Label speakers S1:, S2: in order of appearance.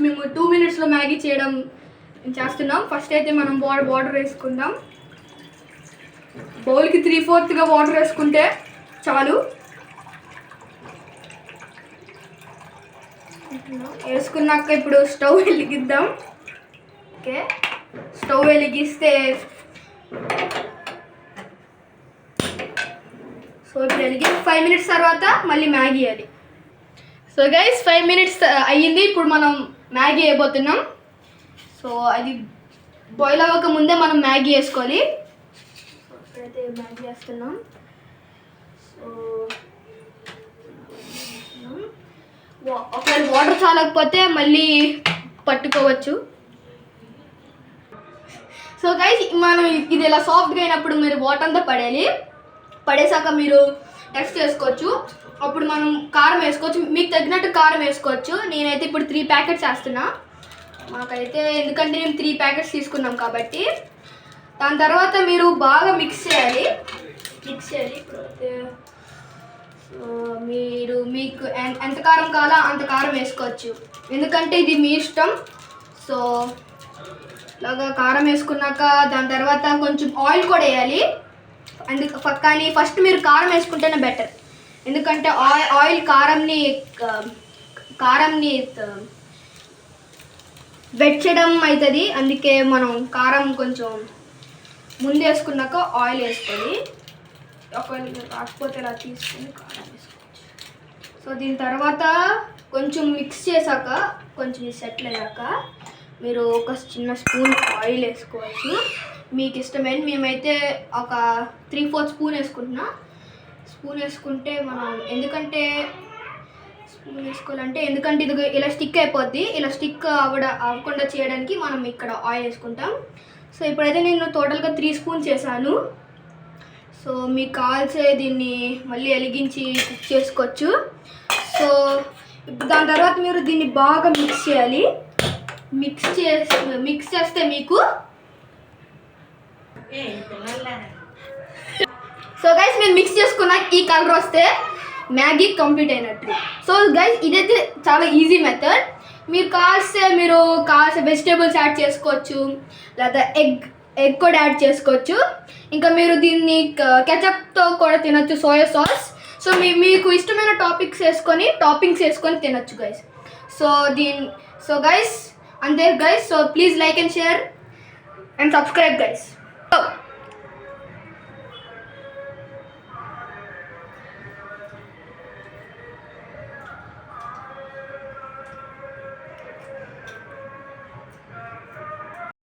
S1: మేము 2 minutesలో మ్యాగీ చేయడం చేస్తున్నాం. ఫస్ట్ అయితే మనం వాటర్ వేసుకుందాం. బౌల్కి 3/4 వాటర్ వేసుకుంటే చాలు. వేసుకున్నాక ఇప్పుడు స్టవ్ వెలిగిద్దాం. ఓకే, స్టవ్ వెలిగిస్తే సో ఇప్పుడు వెలిగి 5 minutes తర్వాత మళ్ళీ మ్యాగీ వేయాలి. సో గైస్ 5 minutes అయ్యింది. ఇప్పుడు మనం మ్యాగీ వేయబోతున్నాం. సో అది బాయిల్ అవ్వక ముందే మనం మ్యాగీ వేసుకోవాలి. సో ఇప్పుడైతే మ్యాగీ వేస్తున్నాం. సో ఒకవేళ వాటర్ చాలకపోతే మళ్ళీ పట్టుకోవచ్చు. సో గైస్ మనం ఇది ఇలా సాఫ్ట్గా అయినప్పుడు మీరు వాటర్ అంతా పడేసాక మీరు టెస్ట్ చేసుకోవచ్చు. అప్పుడు మనం కారం వేసుకోవచ్చు, మీకు తగినట్టు కారం వేసుకోవచ్చు. నేనైతే ఇప్పుడు 3 ప్యాకెట్స్ వేస్తున్నా. మాకైతే ఎందుకంటే మేము 3 ప్యాకెట్స్ తీసుకున్నాం కాబట్టి. దాని తర్వాత మీరు బాగా మిక్స్ చేయాలి. ఇప్పుడైతే మీరు మీకు ఎంత కారం కావాలో అంత కారం వేసుకోవచ్చు, ఎందుకంటే ఇది మీ ఇష్టం. సో ఇలాగా కారం వేసుకున్నాక దాని తర్వాత కొంచెం ఆయిల్ కూడా వేయాలి. కానీ ఫస్ట్ మీరు కారం వేసుకుంటేనే బెటర్, ఎందుకంటే ఆయిల్ కారంని వెట్ చేయడం అవుతుంది. అందుకే మనం కారం కొంచెం ముందు వేసుకున్నాక ఆయిల్ వేసుకొని ఒకవేళ కాకపోతే ఇలా తీసుకొని కారం వేసుకోవచ్చు. సో దీని తర్వాత కొంచెం మిక్స్ చేశాక కొంచెం సెటిల్ అయ్యాక మీరు ఒక చిన్న స్పూన్ ఆయిల్ వేసుకోవచ్చు, మీకు ఇష్టమైన. మేమైతే ఒక 3/4 స్పూన్ వేసుకుంటున్నా. స్పూన్ వేసుకుంటే మనం ఎందుకంటే ఇది ఇలా స్టిక్ అయిపోద్ది. ఇలా స్టిక్ అవ్వకుండా చేయడానికి మనం ఇక్కడ ఆయిల్ వేసుకుంటాం. సో ఇప్పుడైతే నేను టోటల్గా 3 స్పూన్స్ వేసాను. సో మీకు కావాల్సే దీన్ని మళ్ళీ వెలిగించి కుక్ చేసుకోవచ్చు. సో దాని తర్వాత మీరు దీన్ని బాగా మిక్స్ చేయాలి. మిక్స్ చేస్తే మీకు సో గైస్ మీరు మిక్స్ చేసుకున్న ఈ కలర్ వస్తే మ్యాగీ కంప్లీట్ అయినట్టు. సో గైస్ ఇదైతే చాలా ఈజీ మెథడ్. మీరు కావాల్సిన వెజిటేబుల్స్ యాడ్ చేసుకోవచ్చు, లేదా ఎగ్ కూడా యాడ్ చేసుకోవచ్చు. ఇంకా మీరు దీన్ని కెచప్తో కూడా తినొచ్చు, సోయా సాస్. సో మీకు ఇష్టమైన టాపింగ్స్ వేసుకొని తినొచ్చు గైస్. సో గైస్ అంతే guys. So please like and share and subscribe guys.